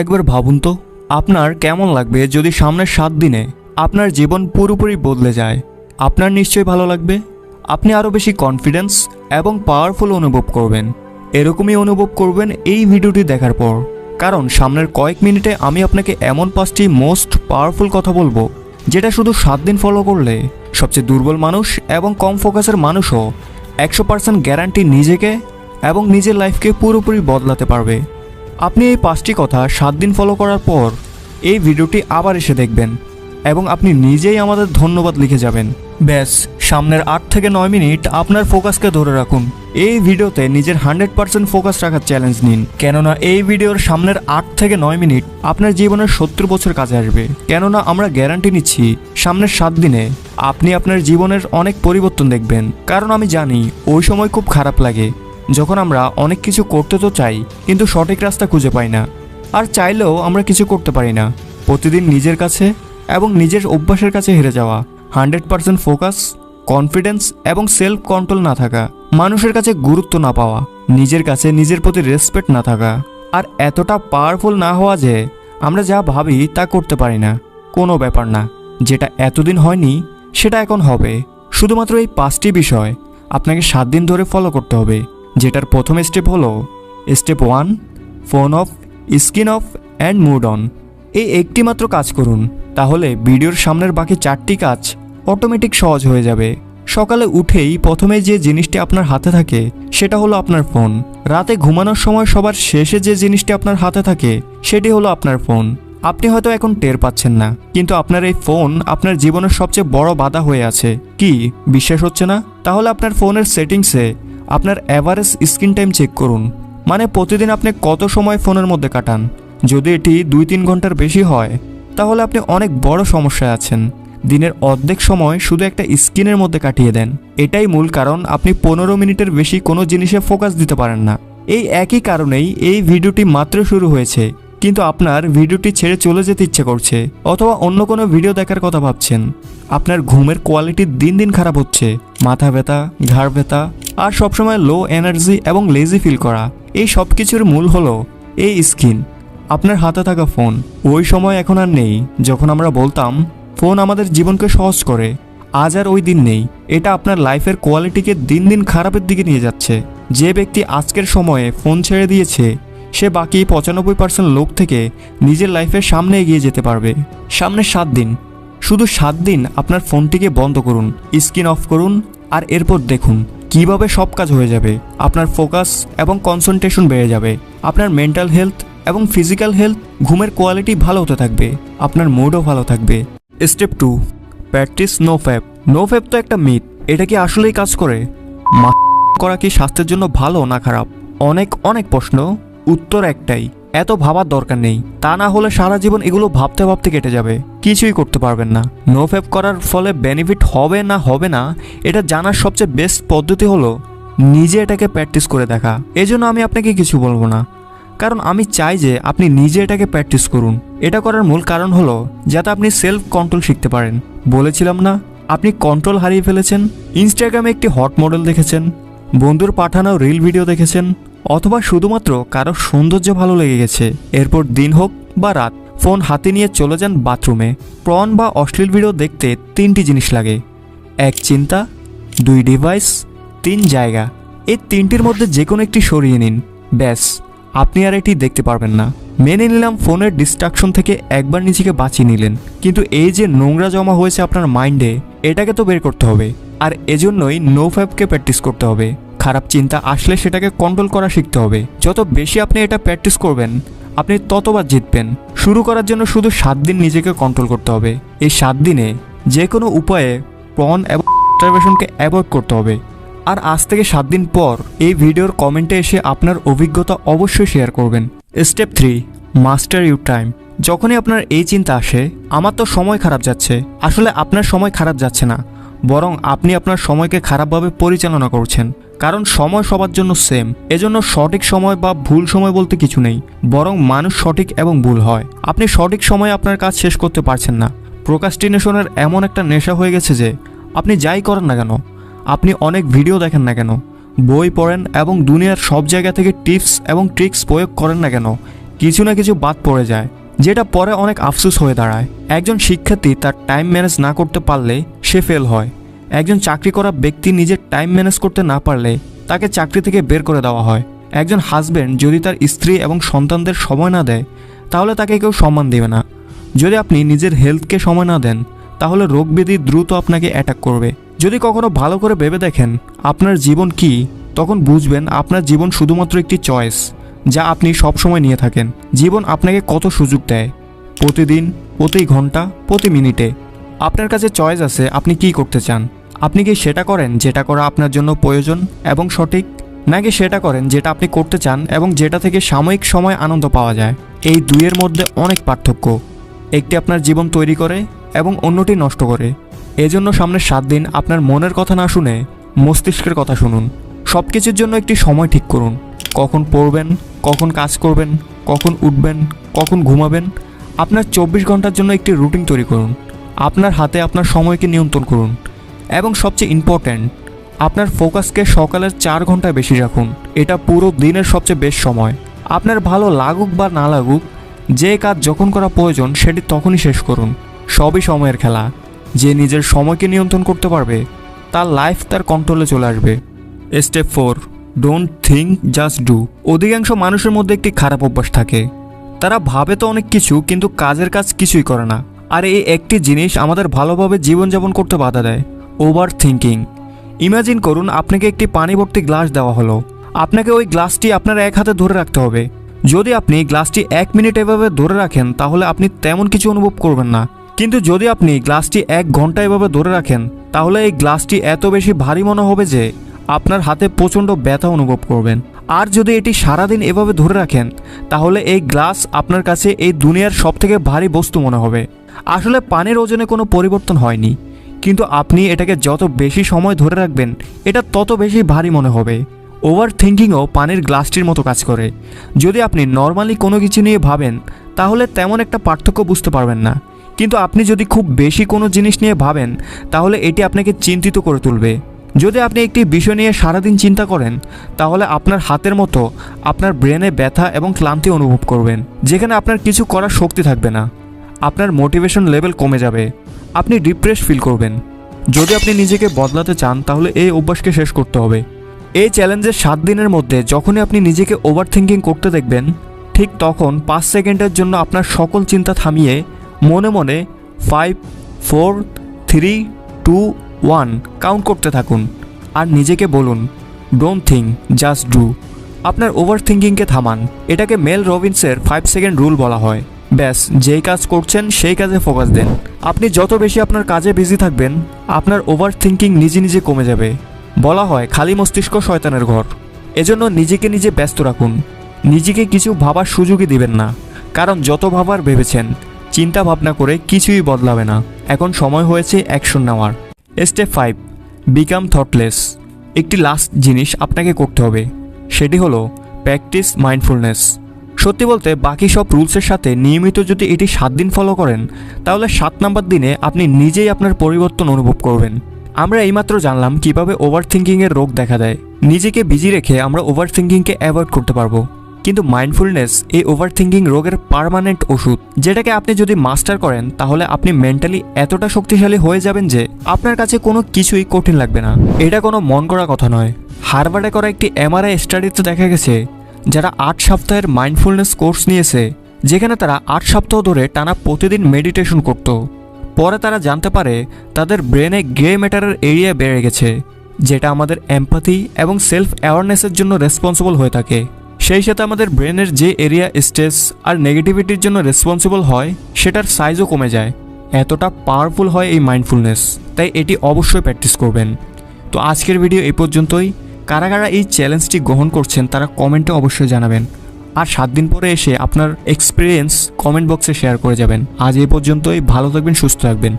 একবার ভাবুন তো, আপনার কেমন লাগবে যদি সামনের 7 দিনে আপনার জীবন পুরোপুরি বদলে যায়। আপনার নিশ্চয়ই ভালো লাগবে। আপনি আরও বেশি কনফিডেন্স এবং পাওয়ারফুল অনুভব করবেন। এরকমই অনুভব করবেন এই ভিডিওটি দেখার পর, কারণ সামনের কয়েক মিনিটে আমি আপনাকে এমন 5টি মোস্ট পাওয়ারফুল কথা বলবো, যেটা শুধু 7 দিন ফলো করলে সবচেয়ে দুর্বল মানুষ এবং কম ফোকাসের মানুষও 100% গ্যারান্টি নিজেকে এবং নিজের লাইফকে পুরোপুরি বদলাতে পারবে। আপনি এই 5টি কথা 7 দিন ফলো করার পর এই ভিডিওটি আবার এসে দেখবেন এবং আপনি নিজেই আমাদের ধন্যবাদ লিখে যাবেন। ব্যাস, সামনের 8 থেকে 9 মিনিট আপনার ফোকাসকে ধরে রাখুন। এই ভিডিওতে নিজের 100% ফোকাস রাখার চ্যালেঞ্জ নিন, কেননা এই ভিডিওর সামনের 8 থেকে 9 মিনিট আপনার জীবনের 70 বছর কাজে আসবে। কেননা আমরা গ্যারান্টি নিচ্ছি সামনের 7 দিনে আপনি আপনার জীবনের অনেক পরিবর্তন দেখবেন। কারণ আমি জানি ওই সময় খুব খারাপ লাগে, যখন আমরা অনেক কিছু করতে তো চাই কিন্তু সঠিক রাস্তা খুঁজে পাই না, আর চাইলেও আমরা কিছু করতে পারি না। প্রতিদিন নিজের কাছে এবং নিজের অভ্যাসের কাছে হেরে যাওয়া, 100% ফোকাস, কনফিডেন্স এবং সেলফ কন্ট্রোল না থাকা, মানুষের কাছে গুরুত্ব না পাওয়া, নিজের কাছে নিজের প্রতি রেসপেক্ট না থাকা, আর এতটা পাওয়ারফুল না হওয়া যে আমরা যা ভাবি তা করতে পারি না। কোনো ব্যাপার না, যেটা এতদিন হয়নি সেটা এখন হবে। শুধুমাত্র এই 5টি বিষয় আপনাকে 7 দিন ধরে ফলো করতে হবে, যেটার প্রথম স্টেপ হলো step 1, phone off, screen off and mood on. এই একটি মাত্র কাজ করুন, তাহলে ভিডিওর সামনের বাকি 4টি কাজ অটোমেটিক সহজ হয়ে যাবে। সকালে উঠেই প্রথমে যে জিনিসটি আপনার হাতে থাকে সেটা হলো আপনার ফোন। রাতে ঘুমানোর সময় সবার শেষে যে জিনিসটি আপনার হাতে থাকে সেটি হলো আপনার ফোন। আপনি হয়তো এখন টের পাচ্ছেন না, কিন্তু আপনার এই ফোন আপনার জীবনের সবচেয়ে বড় বাধা হয়ে আছে। কি বিশ্বাস হচ্ছে না? তাহলে আপনার ফোনের সেটিংসে আপনার অ্যাভারেজ স্ক্রিন টাইম চেক করুন, মানে প্রতিদিন আপনি কত সময় ফোনের মধ্যে কাটান। যদি এটি 2-3 ঘন্টার বেশি হয় তাহলে আপনি অনেক বড় সমস্যায় আছেন। দিনের অর্ধেক সময় শুধু একটা স্ক্রিনের মধ্যে কাটিয়ে দেন। এটাই মূল কারণ আপনি 15 মিনিটের বেশি কোনো জিনিসে ফোকাস দিতে পারেন না। এই একই কারণেই এই ভিডিওটি মাত্র শুরু হয়েছে, কিন্তু আপনার ভিডিওটি ছেড়ে চলে যেতে ইচ্ছে করছে, অথবা অন্য কোনো ভিডিও দেখার কথা ভাবছেন। আপনার ঘুমের কোয়ালিটি দিন দিন খারাপ হচ্ছে, মাথা ব্যথা, ঘাড় ব্যথা, আর সবসময় লো এনার্জি এবং লেজি ফিল করা। এই সব কিছুর মূল হলো এই স্ক্রিন, আপনার হাতে থাকা ফোন। ওই সময় এখন আর নেই যখন আমরা বলতাম ফোন আমাদের জীবনকে সহজ করে। আজ আর ওই দিন নেই। এটা আপনার লাইফের কোয়ালিটিকে দিন দিন খারাপের দিকে নিয়ে যাচ্ছে। যে ব্যক্তি আজকের সময়ে ফোন ছেড়ে দিয়েছে সে বাকি 95% লোক থেকে নিজের লাইফের সামনে এগিয়ে যেতে পারবে। সামনে 7 দিন, শুধু 7 দিন আপনার ফোনটিকে বন্ধ করুন, স্ক্রিন অফ করুন, আর এরপর দেখুন কিভাবে সব কাজ হয়ে যাবে। আপনার ফোকাস এবং কনসেন্ট্রেশন বেড়ে যাবে, আপনার মেন্টাল হেলথ এবং ফিজিক্যাল হেলথ, ঘুমের কোয়ালিটি ভালো হতে থাকবে, আপনার মুডও ভালো থাকবে। Step 2, practice no fap. No fap তো একটা মিথ, এটা কি আসলেই কাজ করে? করা কি স্বাস্থ্যের জন্য ভালো না খারাপ? অনেক অনেক প্রশ্ন, উত্তর একটাই, এত ভাবার দরকার নেই। তা না হলে সারা জীবন এগুলো ভাবতে ভাবতে কেটে যাবে, কিছুই করতে পারবেন না। নো ফ্যাপ করার ফলে বেনিফিট হবে না এটা জানার সবচেয়ে বেস্ট পদ্ধতি হলো নিজে এটাকে প্র্যাকটিস করে দেখা। এজন্য আমি আপনাকে কিছু বলবো না, কারণ আমি চাই যে আপনি নিজে এটাকে প্র্যাকটিস করুন। এটা করার মূল কারণ হলো যাতে আপনি সেলফ কন্ট্রোল শিখতে পারেন। বলেছিলাম না আপনি কন্ট্রোল হারিয়ে ফেলেছেন? ইনস্টাগ্রামে একটি হট মডেল দেখেছেন, বন্ধুর পাঠানো রিল ভিডিও দেখেছেন, অথবা শুধুমাত্র কারো সৌন্দর্য ভালো লেগে গেছে। এরপর দিন হোক বা রাত ফোন হাতে নিয়ে চলে যান বাথরুমে। পর্ন বা অশ্লীল ভিডিও দেখতে 3টি জিনিস লাগে: 1 চিন্তা, 2 ডিভাইস, 3 জায়গা। এই 3টির মধ্যে যে কোনো একটি সরিয়ে নিন, ব্যাস আপনি আর এটি দেখতে পারবেন না। মেনে নিলাম ফোনের ডিস্ট্রাকশন থেকে একবার নিজেকে বাঁচিয়ে নিলেন, কিন্তু এই যে নোংরা জমা হয়েছে আপনার মাইন্ডে, এটাকে তো বের করতে হবে। আর এজন্যই নো ফ্যাপকে প্র্যাকটিস করতে হবে। খারাপ চিন্তা আসলে সেটাকে কন্ট্রোল করা শিখতে হবে। যত বেশি আপনি এটা প্র্যাকটিস করবেন আপনি ততবার জিতবেন। শুরু করার জন্য শুধু 7 দিন নিজেকে কন্ট্রোল করতে হবে। এই 7 দিনে যে কোনো উপায়ে পর্ন এবং মাস্টারবেশনকে অ্যাভয়েড করতে হবে। আর আজ থেকে 7 দিন পর এই ভিডিওর কমেন্টে এসে আপনার অভিজ্ঞতা অবশ্যই শেয়ার করবেন। Step 3, master your time. যখনই আপনার এই চিন্তা আসে আমার তো সময় খারাপ যাচ্ছে, আসলে আপনার সময় খারাপ যাচ্ছে না, বরং আপনি আপনার সময়কে খারাপভাবে পরিচালনা করছেন। কারণ সময় সবার জন্য সেম, এজন্য সঠিক সময় বা ভুল সময় বলতে কিছু নেই, বরং মানুষ সঠিক এবং ভুল হয়। আপনি সঠিক সময়ে আপনার কাজ শেষ করতে পারছেন না। প্রোক্রাস্টিনেশনের এমন একটা নেশা হয়ে গেছে যে আপনি যাই করেন না কেন, আপনি অনেক ভিডিও দেখেন না কেন, বই পড়েন এবং দুনিয়ার সব জায়গা থেকে টিপস এবং ট্রিক্স প্রয়োগ করেন না কেন, কিছু না কিছু বাদ পড়ে যায়, যেটা পরে অনেক আফসোস হয়ে দাঁড়ায়। একজন শিক্ষার্থী তার টাইম ম্যানেজ না করতে পারলে সে ফেল হয়। একজন চাকরি করা ব্যক্তি নিজের টাইম ম্যানেজ করতে না পারলে তাকে চাকরি থেকে বের করে দেওয়া হয়। একজন হাজব্যান্ড যদি তার স্ত্রী এবং সন্তানদের সময় না দেয় তাহলে তাকে কেউ সম্মান দেবে না। যদি আপনি নিজের হেলথকে সময় না দেন তাহলে রোগ ব্যাধি দ্রুত আপনাকে অ্যাটাক করবে। যদি কখনো ভালো করে ভেবে দেখেন আপনার জীবন কি, তখন বুঝবেন আপনার জীবন শুধুমাত্র একটি চয়েস যা আপনি সবসময় নিয়ে থাকেন। জীবন আপনাকে কত সুযোগ দেয়, প্রতিদিন, প্রতি ঘন্টা, প্রতি মিনিটে। আপনার কাছে চয়েস আছে আপনি কি করতে চান। আপনি কি সেটা করেন যেটা করা আপনার জন্য প্রয়োজন এবং সঠিক, নাকি সেটা করেন যেটা আপনি করতে চান এবং যেটা থেকে সাময়িক সময় আনন্দ পাওয়া যায়। এই দুইয়ের মধ্যে অনেক পার্থক্য। একটি আপনার জীবন তৈরি করে এবং অন্যটি নষ্ট করে। এজন্য সামনের 7 দিন আপনার মনের কথা না শুনে মস্তিষ্কের কথা শুনুন। সব কিছুর জন্য একটি সময় ঠিক করুন। কখন পড়বেন, কখন কাজ করবেন, কখন উঠবেন, কখন ঘুমাবেন। আপনার 24 ঘন্টার জন্য একটি রুটিন তৈরি করুন। আপনার হাতে আপনার সময়কে নিয়ন্ত্রণ করুন এবং সবচেয়ে ইম্পর্ট্যান্ট, আপনার ফোকাসকে সকালের 4 ঘন্টায় বেশি রাখুন। এটা পুরো দিনের সবচেয়ে বেস্ট সময়। আপনার ভালো লাগুক বা না লাগুক, যে কাজ যখন করা প্রয়োজন সেটি তখনই শেষ করুন। সবই সময়ের খেলা। যে নিজের সময়কে নিয়ন্ত্রণ করতে পারবে তার লাইফ তার কন্ট্রোলে চলে আসবে। Step 4, don't think, just do. অধিকাংশ মানুষের মধ্যে একটি খারাপ অভ্যাস থাকে। তারা ভাবে তো অনেক কিছু কিন্তু কাজের কাজ কিছুই করে না। আর এই একটি জিনিস আমাদের ভালোভাবে জীবনযাপন করতে বাধা দেয়, ওভার থিঙ্কিং। ইমাজিন করুন আপনাকে একটি পানি ভর্তি গ্লাস দেওয়া হলো। আপনাকে ওই গ্লাসটি আপনার এক হাতে ধরে রাখতে হবে। যদি আপনি গ্লাসটি 1 মিনিট এভাবে ধরে রাখেন তাহলে আপনি তেমন কিছু অনুভব করবেন না। কিন্তু যদি আপনি গ্লাসটি 1 ঘন্টা এভাবে ধরে রাখেন তাহলে এই গ্লাসটি এত বেশি ভারী মনে হবে যে আপনার হাতে প্রচণ্ড ব্যথা অনুভব করবেন। আর যদি এটি সারাদিন এভাবে ধরে রাখেন তাহলে এই গ্লাস আপনার কাছে এই দুনিয়ার সবথেকে ভারী বস্তু মনে হবে। আসলে পানির ওজনে কোনো পরিবর্তন হয়নি, কিন্তু আপনি এটাকে যত বেশি সময় ধরে রাখবেন এটা তত বেশি ভারী মনে হবে। ওভার থিঙ্কিংও পানির গ্লাসটির মতো কাজ করে। যদি আপনি নর্মালি কোনো কিছু নিয়ে ভাবেন তাহলে তেমন একটা পার্থক্য বুঝতে পারবেন না, কিন্তু আপনি যদি খুব বেশি কোনো জিনিস নিয়ে ভাবেন তাহলে এটি আপনাকে চিন্তিত করে তুলবে। যদি আপনি একটি বিষয় নিয়ে সারাদিন চিন্তা করেন তাহলে আপনার হাতের মতো আপনার ব্রেনে ব্যথা এবং ক্লান্তি অনুভব করবেন, যেখানে আপনার কিছু করার শক্তি থাকবে না। আপনার মোটিভেশন লেভেল কমে যাবে, আপনি ডিপ্রেস ফিল করবেন। যদি আপনি নিজেকে বদলাতে চান তাহলে এই অভ্যাসকে শেষ করতে হবে। এই চ্যালেঞ্জের 7 দিনের মধ্যে যখনই আপনি নিজেকে ওভার থিঙ্কিং করতে দেখবেন ঠিক তখন 5 সেকেন্ডের জন্য আপনার সকল চিন্তা থামিয়ে মনে মনে 5, 4, 3, 2, 1 কাউন্ট করতে থাকুন আর নিজেকে বলুন, ডোন্ট থিঙ্ক, জাস্ট ডু। আপনার ওভার থিঙ্কিংকে থামান। এটাকে মেল রবিন্সের 5 সেকেন্ড রুল বলা হয়। ব্যাস, যেই কাজ করছেন সেই কাজে ফোকাস দেন। আপনি যত বেশি আপনার কাজে বিজি থাকবেন আপনার ওভার থিঙ্কিং নিজে নিজে কমে যাবে। বলা হয় খালি মস্তিষ্ক শয়তানের ঘর। এজন্য নিজেকে নিজে ব্যস্ত রাখুন। নিজেকে কিছু ভাবার সুযোগই দিবেন না, কারণ যত ভাবার ভেবেছেন চিন্তা ভাবনা করে কিছুই বদলাবে না। এখন সময় হয়েছে অ্যাকশন নেওয়ার। Step 5, become thoughtless. একটি লাস্ট জিনিস আপনাকে করতে হবে, সেটি হলো প্র্যাকটিস মাইন্ডফুলনেস। সত্যি বলতে বাকি সব রুলসের সাথে নিয়মিত যদি এটি 7 দিন ফলো করেন তাহলে 7 নম্বর দিনে আপনি নিজেই আপনার পরিবর্তন অনুভব করবেন। আমরা এইমাত্র জানলাম কিভাবে ওভার থিঙ্কিংয়ের রোগ দেখা দেয়। নিজেকে বিজি রেখে আমরা ওভার থিঙ্কিংকে অ্যাভয়েড করতে পারবো। কিন্তু মাইন্ডফুলনেস এই ওভার থিঙ্কিং রোগের পার্মানেন্ট ওষুধ, যেটাকে আপনি যদি মাস্টার করেন তাহলে আপনি মেন্টালি এতটা শক্তিশালী হয়ে যাবেন যে আপনার কাছে কোনো কিছুই কঠিন লাগবে না। এটা কোনো মন করা কথা নয়। হার্ভার্ডে করা একটি MRI স্টাডিতে দেখা গেছে যারা 8 সপ্তাহের মাইন্ডফুলনেস কোর্স নিয়েছে, যেখানে তারা 8 সপ্তাহ ধরে টানা প্রতিদিন মেডিটেশন করত, পরে তারা জানতে পারে তাদের ব্রেনে গ্রে ম্যাটারের এরিয়া বেড়ে গেছে, যেটা আমাদের এমপ্যাথি এবং সেলফ অ্যাওয়ারনেসের জন্য রেসপন্সিবল হয়ে থাকে। সেই সাথে আমাদের ব্রেনের যে এরিয়া স্ট্রেস আর নেগেটিভিটির জন্য রেসপন্সিবল হয় সেটার সাইজও কমে যায়। এতটা পাওয়ারফুল হয় এই মাইন্ডফুলনেস, তাই এটি অবশ্যই প্র্যাকটিস করবেন। তো আজকের ভিডিও এই পর্যন্তই। কারা কারা এই চ্যালেঞ্জটি গ্রহণ করছেন তারা কমেন্টে অবশ্যই জানাবেন, আর 7 দিন পরে এসে আপনার এক্সপিরিয়েন্স কমেন্ট বক্সে শেয়ার করে যাবেন। আজ এই পর্যন্তই। ভালো থাকবেন, সুস্থ থাকবেন।